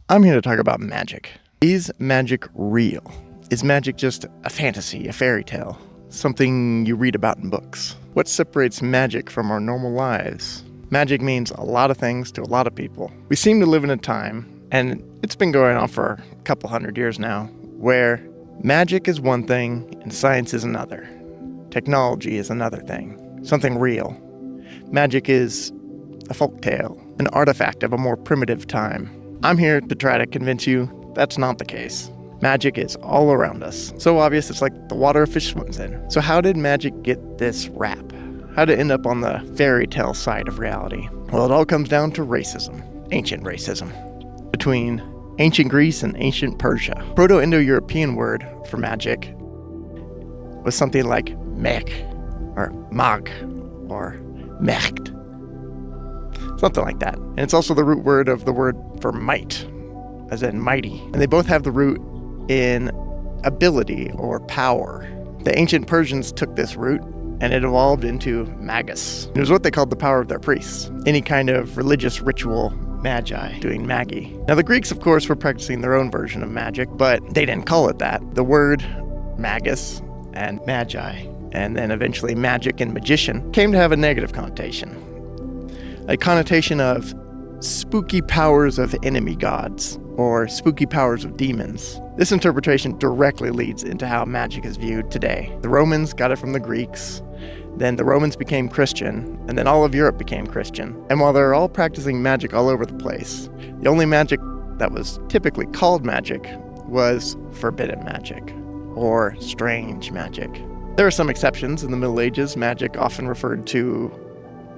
I'm here to talk about magic. Is magic real? Is magic just a fantasy, a fairy tale, something you read about in books? What separates magic from our normal lives? Magic means a lot of things to a lot of people. We seem to live in a time, and it's been going on for a couple hundred years now, where magic is one thing and science is another. Technology is another thing, something real. Magic is a folktale, an artifact of a more primitive time. I'm here to try to convince you that's not the case. Magic is all around us. So obvious it's like the water a fish swims in. So how did magic get this rap? How did it end up on the fairy tale side of reality? Well, it all comes down to racism, ancient racism, between ancient Greece and ancient Persia. Proto-Indo-European word for magic was something like mech, or mag, or mecht. Something like that. And it's also the root word of the word for might, as in mighty. And they both have the root in ability or power. The ancient Persians took this root and it evolved into magus. It was what they called the power of their priests. Any kind of religious ritual, magi, doing magi. Now the Greeks, of course, were practicing their own version of magic, but they didn't call it that. The word magus and magi, and then eventually magic and magician, came to have a negative connotation. A connotation of spooky powers of enemy gods, or spooky powers of demons. This interpretation directly leads into how magic is viewed today. The Romans got it from the Greeks, then the Romans became Christian, and then all of Europe became Christian. And while they're all practicing magic all over the place, the only magic that was typically called magic was forbidden magic, or strange magic. There are some exceptions. In the Middle Ages, magic often referred to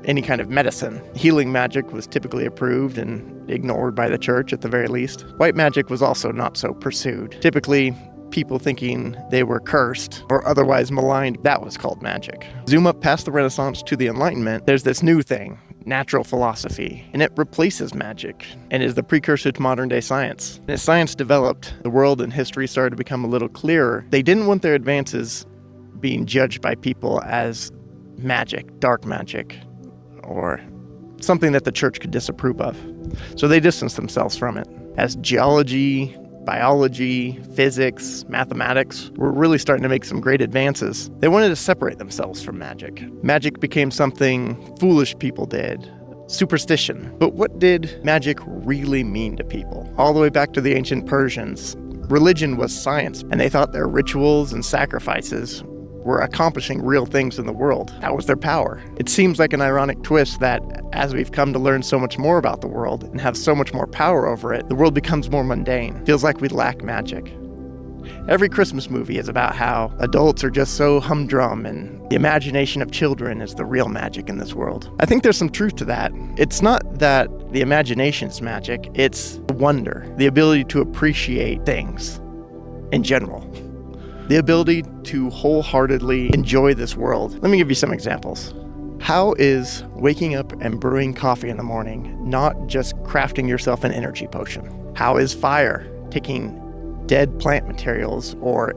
any kind of medicine. Healing magic was typically approved and ignored by the church at the very least. White magic was also not so pursued. Typically, people thinking they were cursed or otherwise maligned, that was called magic. Zoom up past the Renaissance to the Enlightenment, there's this new thing, natural philosophy, and it replaces magic and is the precursor to modern day science. And as science developed, the world and history started to become a little clearer. They didn't want their advances being judged by people as magic, dark magic, or something that the church could disapprove of. So they distanced themselves from it. As geology, biology, physics, mathematics were really starting to make some great advances, they wanted to separate themselves from magic. Magic became something foolish people did, superstition. But what did magic really mean to people? All the way back to the ancient Persians, religion was science, and they thought their rituals and sacrifices were accomplishing real things in the world. That was their power. It seems like an ironic twist that as we've come to learn so much more about the world and have so much more power over it, the world becomes more mundane. Feels like we lack magic. Every Christmas movie is about how adults are just so humdrum and the imagination of children is the real magic in this world. I think there's some truth to that. It's not that the imagination is magic, it's wonder, the ability to appreciate things in general. The ability to wholeheartedly enjoy this world. Let me give you some examples. How is waking up and brewing coffee in the morning not just crafting yourself an energy potion? How is fire taking dead plant materials or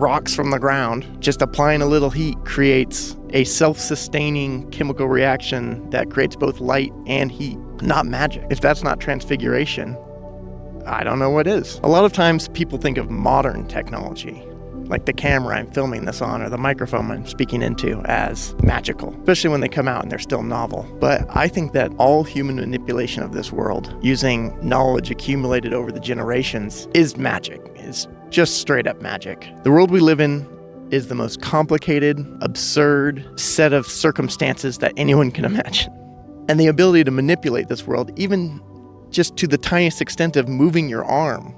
rocks from the ground, just applying a little heat creates a self-sustaining chemical reaction that creates both light and heat? Not magic. If that's not transfiguration, I don't know what is. A lot of times people think of modern technology, like the camera I'm filming this on or the microphone I'm speaking into, as magical, especially when they come out and they're still novel. But I think that all human manipulation of this world, using knowledge accumulated over the generations, is magic, is just straight up magic. The world we live in is the most complicated, absurd set of circumstances that anyone can imagine. And the ability to manipulate this world, even just to the tiniest extent of moving your arm,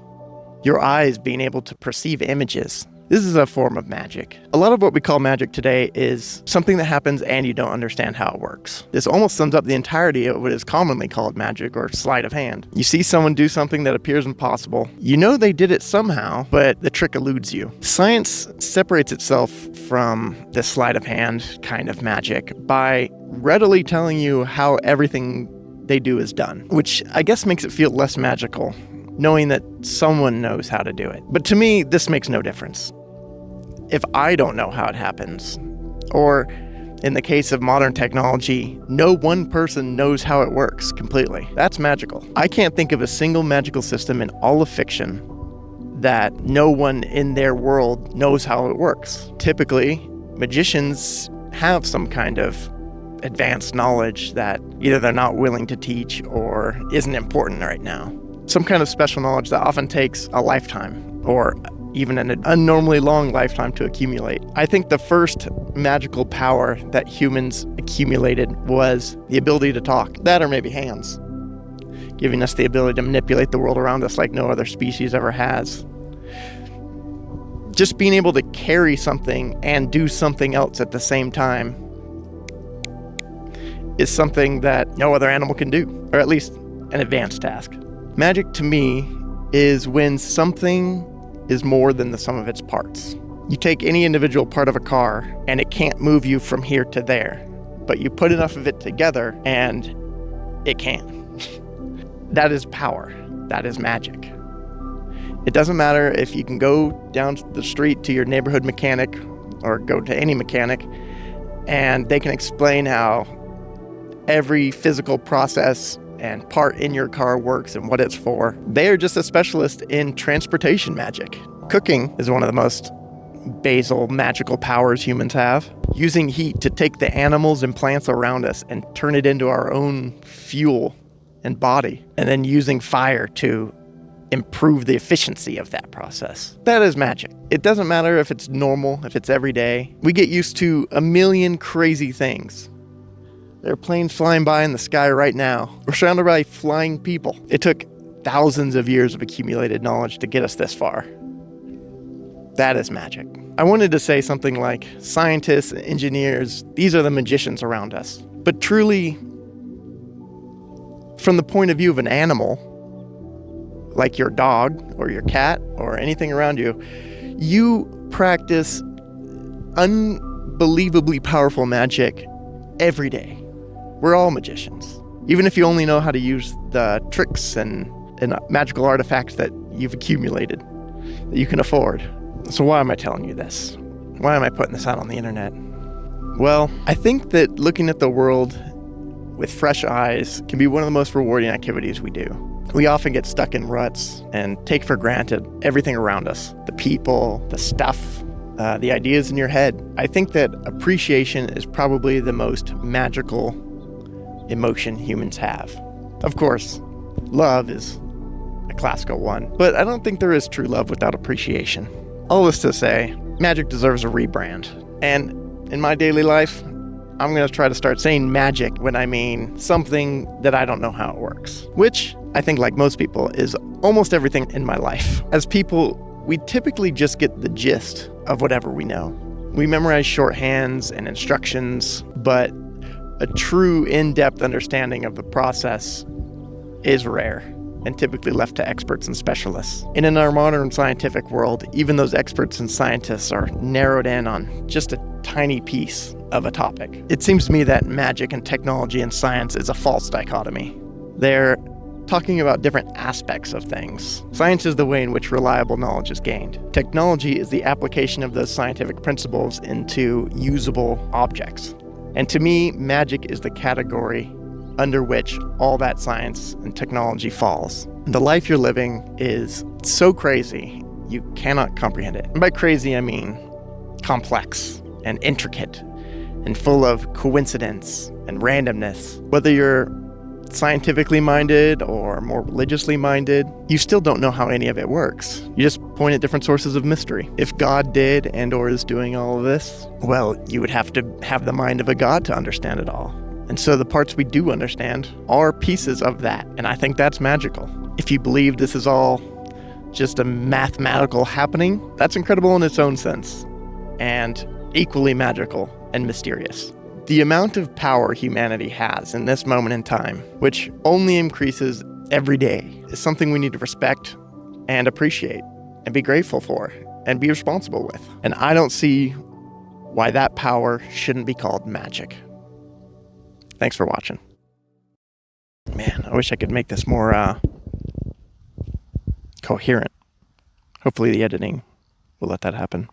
your eyes being able to perceive images. This is a form of magic. A lot of what we call magic today is something that happens and you don't understand how it works. This almost sums up the entirety of what is commonly called magic or sleight of hand. You see someone do something that appears impossible. You know they did it somehow, but the trick eludes you. Science separates itself from this sleight of hand kind of magic by readily telling you how everything they do is done, which I guess makes it feel less magical, knowing that someone knows how to do it. But to me, this makes no difference. If I don't know how it happens, or in the case of modern technology, no one person knows how it works completely. That's magical. I can't think of a single magical system in all of fiction that no one in their world knows how it works. Typically, magicians have some kind of advanced knowledge that either they're not willing to teach or isn't important right now. Some kind of special knowledge that often takes a lifetime or even an abnormally long lifetime to accumulate. I think the first magical power that humans accumulated was the ability to talk. That or maybe hands, giving us the ability to manipulate the world around us like no other species ever has. Just being able to carry something and do something else at the same time is something that no other animal can do, or at least an advanced task. Magic to me is when something is more than the sum of its parts. You take any individual part of a car and it can't move you from here to there, but you put enough of it together and it can. That is power. That is magic. It doesn't matter if you can go down the street to your neighborhood mechanic or go to any mechanic and they can explain how every physical process and part in your car works and what it's for. They are just a specialist in transportation magic. Cooking is one of the most basal magical powers humans have. Using heat to take the animals and plants around us and turn it into our own fuel and body, and then using fire to improve the efficiency of that process. That is magic. It doesn't matter if it's normal, if it's everyday. We get used to a million crazy things. There are planes flying by in the sky right now. We're surrounded by flying people. It took thousands of years of accumulated knowledge to get us this far. That is magic. I wanted to say something like scientists, engineers, these are the magicians around us. But truly, from the point of view of an animal, like your dog or your cat or anything around you, you practice unbelievably powerful magic every day. We're all magicians. Even if you only know how to use the tricks and magical artifacts that you've accumulated, that you can afford. So why am I telling you this? Why am I putting this out on the internet? Well, I think that looking at the world with fresh eyes can be one of the most rewarding activities we do. We often get stuck in ruts and take for granted everything around us, the people, the stuff, the ideas in your head. I think that appreciation is probably the most magical emotion humans have. Of course, love is a classical one, but I don't think there is true love without appreciation. All this to say, magic deserves a rebrand. And in my daily life, I'm going to try to start saying magic when I mean something that I don't know how it works, which I think, like most people, is almost everything in my life. As people, we typically just get the gist of whatever we know. We memorize shorthands and instructions, but a true in-depth understanding of the process is rare and typically left to experts and specialists. And in our modern scientific world, even those experts and scientists are narrowed in on just a tiny piece of a topic. It seems to me that magic and technology and science is a false dichotomy. They're talking about different aspects of things. Science is the way in which reliable knowledge is gained. Technology is the application of those scientific principles into usable objects. And to me, magic is the category under which all that science and technology falls. The life you're living is so crazy, you cannot comprehend it. And by crazy, I mean complex and intricate and full of coincidence and randomness. Whether you're scientifically minded or more religiously minded, you still don't know how any of it works. You just point at different sources of mystery. If God did and or is doing all of this, well, you would have to have the mind of a god to understand it all. And so the parts we do understand are pieces of that, and I think that's magical. If you believe this is all just a mathematical happening, that's incredible in its own sense, and equally magical and mysterious. The amount of power humanity has in this moment in time, which only increases every day, is something we need to respect and appreciate and be grateful for and be responsible with. And I don't see why that power shouldn't be called magic. Thanks for watching. Man, I wish I could make this more coherent. Hopefully the editing will let that happen.